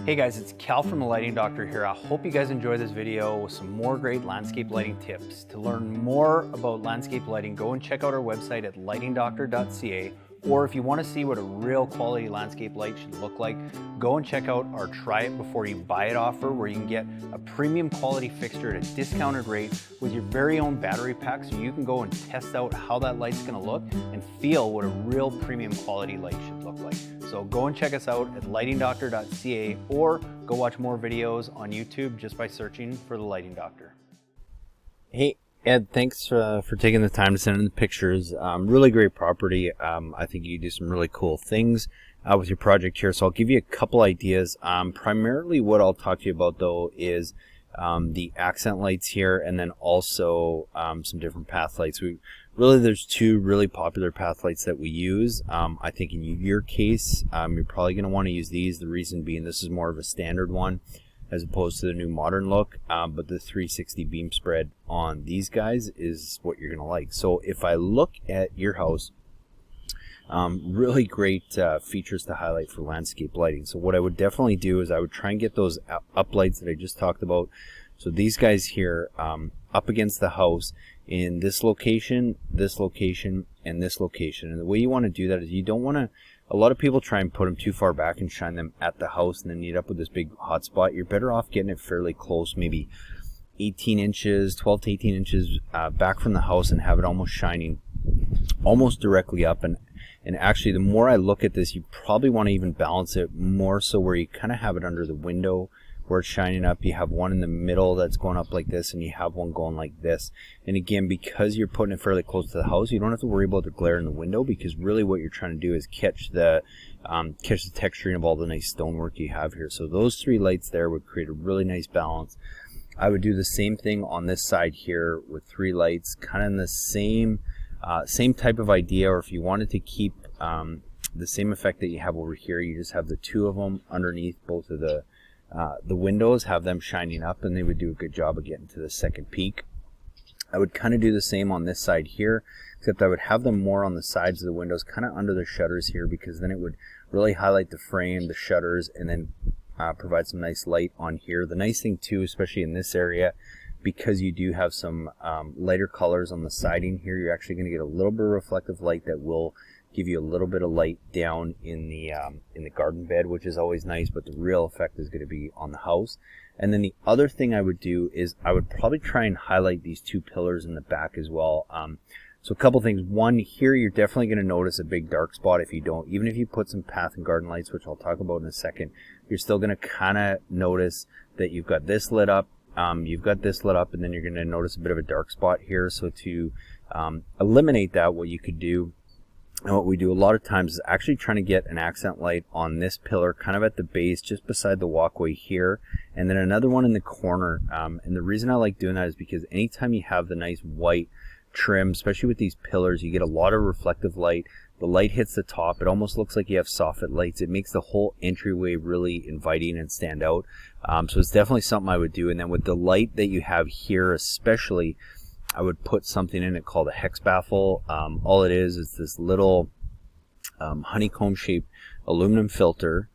Hey guys, it's Cal from the Lighting Doctor here. I hope you guys enjoy this video with some more great landscape lighting tips. To learn more about landscape lighting, go and check out our website at lightingdoctor.ca, or if you want to see what a real quality landscape light should look like, go and check out our Try It Before You Buy It offer, where you can get a premium quality fixture at a discounted rate with your very own battery pack, so you can go and test out how that light's going to look and feel what a real premium quality light should look like. So go and check us out at lightingdoctor.ca, or go watch more videos on YouTube just by searching for the Lighting Doctor. Hey Ed, thanks for taking the time to send in the pictures. Really great property. I think you do some really cool things with your project here. So I'll give you a couple ideas. Primarily what I'll talk to you about though is the accent lights here, and then also some different path lights. There's two really popular path lights that we use. I think in your case, you're probably going to want to use these. The reason being, this is more of a standard one as opposed to the new modern look, but the 360 beam spread on these guys is what you're going to like. So if I look at your house, really great features to highlight for landscape lighting. So what I would definitely do is I would try and get those up lights that I just talked about. So these guys here up against the house in this location, and this location. And the way you want to do that is you don't want to, a lot of people try and put them too far back and shine them at the house and then you end up with this big hot spot. You're better off getting it fairly close, maybe 18 inches, 12 to 18 inches back from the house, and have it almost shining almost directly up. And actually, the more I look at this, you probably want to even balance it more so where you kind of have it under the window where it's shining up. You have one in the middle that's going up like this, and you have one going like this. And again, because you're putting it fairly close to the house, you don't have to worry about the glare in the window, because really what you're trying to do is catch the texturing of all the nice stonework you have here. So those three lights there would create a really nice balance. I would do the same thing on this side here with three lights, kind of in the same type of idea. Or if you wanted to keep the same effect that you have over here, you just have the two of them underneath both of the windows, have them shining up, and they would do a good job of getting to the second peak. I would kind of do the same on this side here, except I would have them more on the sides of the windows, kind of under the shutters here, because then it would really highlight the frame, the shutters, and then provide some nice light on here. The nice thing too, especially in this area, because you do have some lighter colors on the siding here, you're actually going to get a little bit of reflective light that will give you a little bit of light down in the garden bed, which is always nice, but the real effect is going to be on the house. And then the other thing I would do is I would probably try and highlight these two pillars in the back as well. So a couple things. One, here you're definitely going to notice a big dark spot if you don't. Even if you put some path and garden lights, which I'll talk about in a second, you're still going to kind of notice that you've got this lit up, you've got this lit up, and then you're going to notice a bit of a dark spot here. So to eliminate that, what you could do, and what we do a lot of times, is actually trying to get an accent light on this pillar kind of at the base just beside the walkway here, and then another one in the corner. And the reason I like doing that is because anytime you have the nice white trim, especially with these pillars, you get a lot of reflective light. The light hits the top, it almost looks like you have soffit lights. It makes the whole entryway really inviting and stand out. So it's definitely something I would do. And then with the light that you have here especially, I would put something in it called a Hex Baffle. All it is this little honeycomb shaped aluminum filter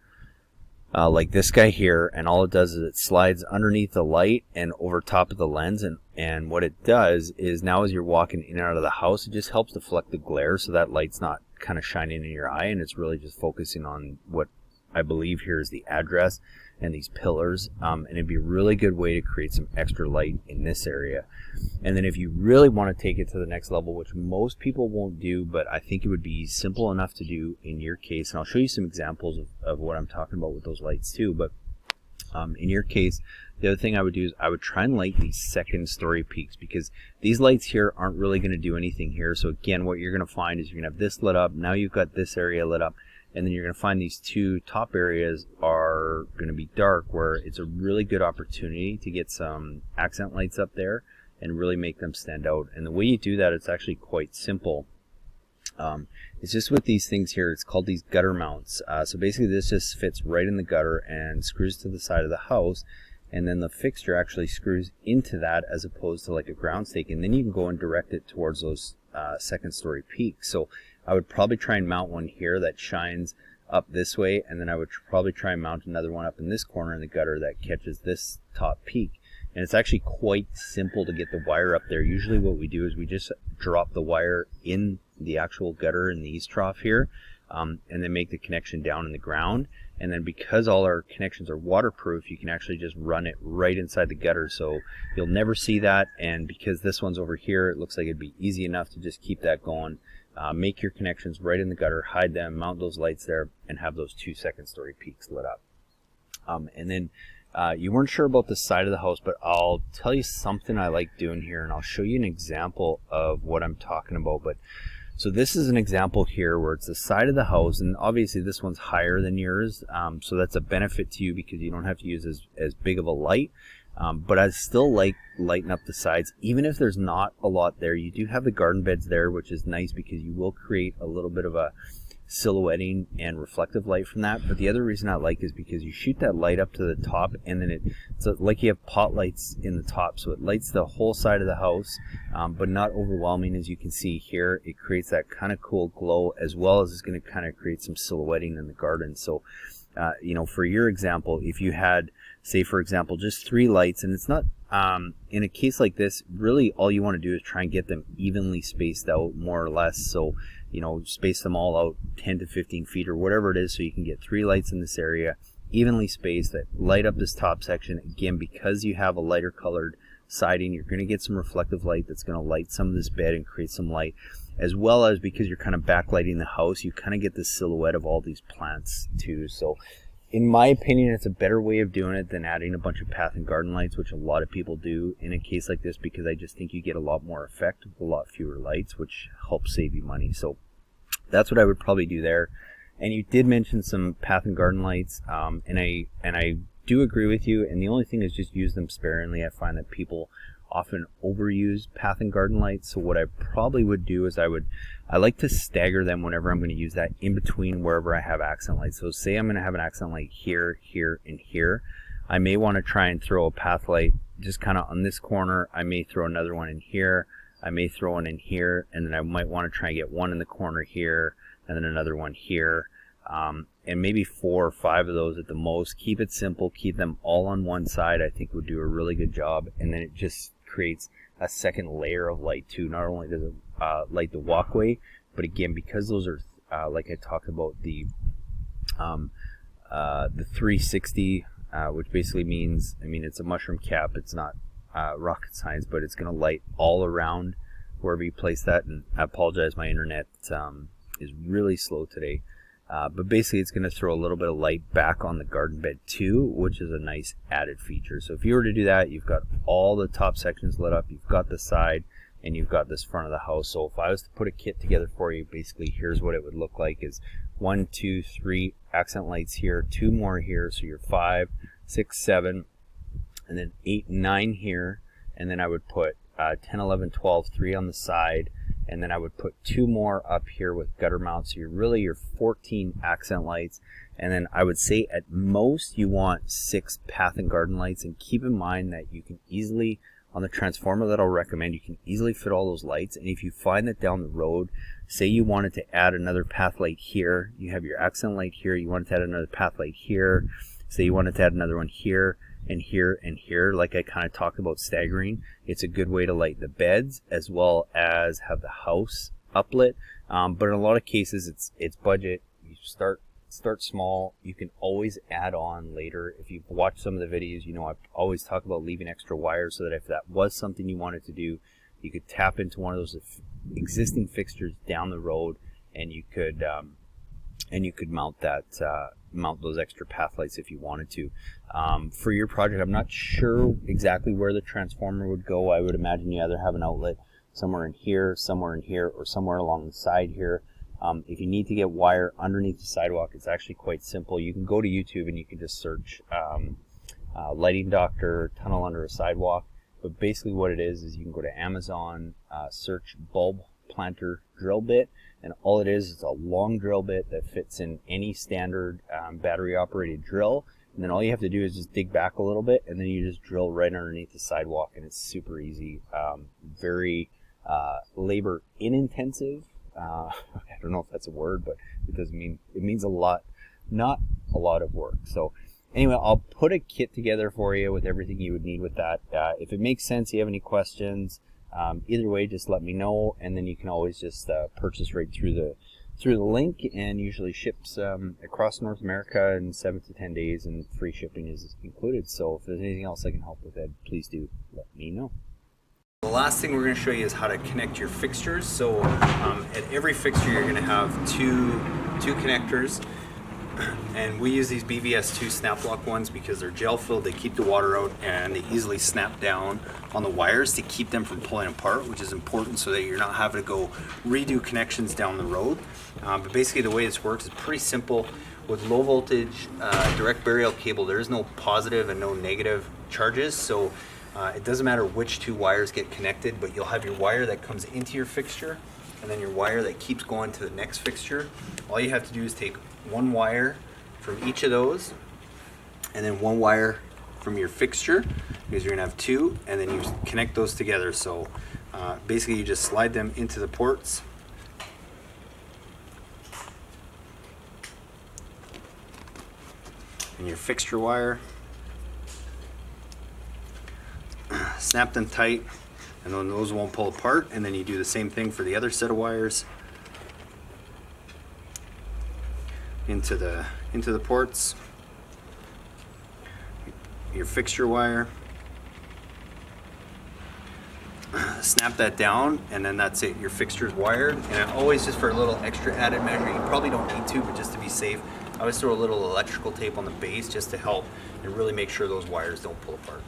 like this guy here, and all it does is it slides underneath the light and over top of the lens, and what it does is now as you're walking in and out of the house, it just helps deflect the glare so that light's not kind of shining in your eye, and it's really just focusing on what I believe here is the address and these pillars, and it'd be a really good way to create some extra light in this area. And then if you really want to take it to the next level, which most people won't do, but I think it would be simple enough to do in your case, and I'll show you some examples of what I'm talking about with those lights too, but in your case, the other thing I would do is I would try and light these second story peaks, because these lights here aren't really going to do anything here. So again, what you're going to find is you're going to have this lit up, now you've got this area lit up, and then you're going to find these two top areas are going to be dark, where it's a really good opportunity to get some accent lights up there and really make them stand out. And the way you do that, it's actually quite simple. It's just with these things here, it's called these gutter mounts. So basically this just fits right in the gutter and screws to the side of the house, and then the fixture actually screws into that as opposed to like a ground stake, and then you can go and direct it towards those second story peaks. So I would probably try and mount one here that shines up this way, and then I would probably try and mount another one up in this corner in the gutter that catches this top peak. And it's actually quite simple to get the wire up there. Usually what we do is we just drop the wire in the actual gutter in the east trough here, and then make the connection down in the ground. And then because all our connections are waterproof, you can actually just run it right inside the gutter, so you'll never see that. And because this one's over here, it looks like it'd be easy enough to just keep that going. Make your connections right in the gutter, hide them, mount those lights there, and have those 2 second-story peaks lit up. And then you weren't sure about the side of the house, but I'll tell you something I like doing here, and I'll show you an example of what I'm talking about. But so this is an example here where it's the side of the house, and obviously this one's higher than yours, so that's a benefit to you because you don't have to use as big of a light. But I still like lighting up the sides, even if there's not a lot there. You do have the garden beds there, which is nice because you will create a little bit of a silhouetting and reflective light from that. But the other reason I like is because you shoot that light up to the top, and then it's like you have pot lights in the top, so it lights the whole side of the house, but not overwhelming. As you can see here, it creates that kind of cool glow, as well as it's going to kind of create some silhouetting in the garden. So you know, for your example, if you had, say for example, just 3 lights, and it's not in a case like this, really all you want to do is try and get them evenly spaced out, more or less. So, you know, space them all out 10 to 15 feet or whatever it is, so you can get 3 lights in this area, evenly spaced, that light up this top section. Again, because you have a lighter colored siding, you're going to get some reflective light that's going to light some of this bed and create some light, as well as because you're kind of backlighting the house, you kind of get the silhouette of all these plants too. So in my opinion, it's a better way of doing it than adding a bunch of path and garden lights, which a lot of people do in a case like this, because I just think you get a lot more effect with a lot fewer lights, which helps save you money. So that's what I would probably do there. And you did mention some path and garden lights, and I do agree with you, and the only thing is just use them sparingly. I find that people often overuse path and garden lights, so what I probably would do is I like to stagger them whenever I'm going to use that in between wherever I have accent lights. So say I'm going to have an accent light here, here, and here. I may want to try and throw a path light just kind of on this corner. I may throw another one in here. I may throw one in here, and then I might want to try and get one in the corner here, and then another one here. And maybe 4 or 5 of those at the most. Keep it simple, keep them all on one side, I think would do a really good job. And then it just creates a second layer of light too. Not only does it light the walkway, but again, because those are like I talked about, the 360, which basically means, I mean, it's a mushroom cap, it's not rocket science, but it's going to light all around wherever you place that. And I apologize, my internet is really slow today. But basically it's going to throw a little bit of light back on the garden bed too, which is a nice added feature. So if you were to do that, you've got all the top sections lit up, you've got the side, and you've got this front of the house. So if I was to put a kit together for you, basically here's what it would look like: is 1, 2, 3 accent lights here, 2 more here, so you're 5, 6, 7, and then 8, 9 here, and then I would put 10, 11, 12, 3 on the side, and then I would put 2 more up here with gutter mounts. So you're really your 14 accent lights. And then I would say at most you want 6 path and garden lights. And keep in mind that you can easily, on the transformer that I'll recommend, you can easily fit all those lights. And if you find that down the road, say you wanted to add another path light here, you have your accent light here, you wanted to add another path light here, say you wanted to add another one here, and here and here, like I kind of talked about staggering, it's a good way to light the beds as well as have the house uplit. But in a lot of cases, it's budget. You start small. You can always add on later. If you've watched some of the videos, you know I always talk about leaving extra wires so that if that was something you wanted to do, you could tap into one of those existing fixtures down the road, and you could mount that. Mount those extra path lights if you wanted to. For your project, I'm not sure exactly where the transformer would go. I would imagine you either have an outlet somewhere in here, or somewhere along the side here. If you need to get wire underneath the sidewalk, it's actually quite simple. You can go to YouTube and you can just search lighting doctor tunnel under a sidewalk. But basically what it is you can go to Amazon, search bulb planter drill bit, and all it is a long drill bit that fits in any standard battery operated drill. And then all you have to do is just dig back a little bit, and then you just drill right underneath the sidewalk, and it's super easy. Very labor intensive. I don't know if that's a word, but it means a lot not a lot of work. So anyway, I'll put a kit together for you with everything you would need with that. If it makes sense, you have any questions, either way, just let me know, and then you can always just purchase right through the link, and usually ships across North America in 7 to 10 days, and free shipping is included. So if there's anything else I can help with, Ed, please do let me know. The last thing we're going to show you is how to connect your fixtures. So at every fixture you're going to have two connectors, and we use these BVS2 snap lock ones because they're gel filled, they keep the water out, and they easily snap down on the wires to keep them from pulling apart, which is important so that you're not having to go redo connections down the road. But basically the way this works is pretty simple. With low voltage direct burial cable, there is no positive and no negative charges, so it doesn't matter which two wires get connected, but you'll have your wire that comes into your fixture and then your wire that keeps going to the next fixture. All you have to do is take one wire from each of those and then one wire from your fixture, because you're gonna have two, and then you connect those together. So basically you just slide them into the ports, and your fixture wire, snap them tight, and then those won't pull apart. And then you do the same thing for the other set of wires into the ports, your fixture wire, snap that down, and then that's it, your fixture's wired. And always, just for a little extra added measure, you probably don't need to, but just to be safe, I always throw a little electrical tape on the base just to help and really make sure those wires don't pull apart.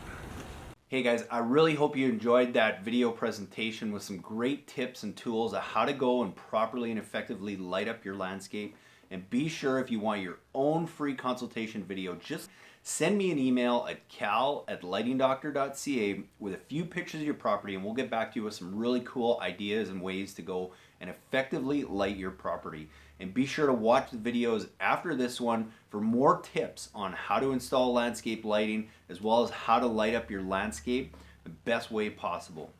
Hey guys, I really hope you enjoyed that video presentation with some great tips and tools on how to go and properly and effectively light up your landscape. And be sure, if you want your own free consultation video, just send me an email at cal@lightingdoctor.ca with a few pictures of your property, and we'll get back to you with some really cool ideas and ways to go and effectively light your property. And be sure to watch the videos after this one for more tips on how to install landscape lighting, as well as how to light up your landscape the best way possible.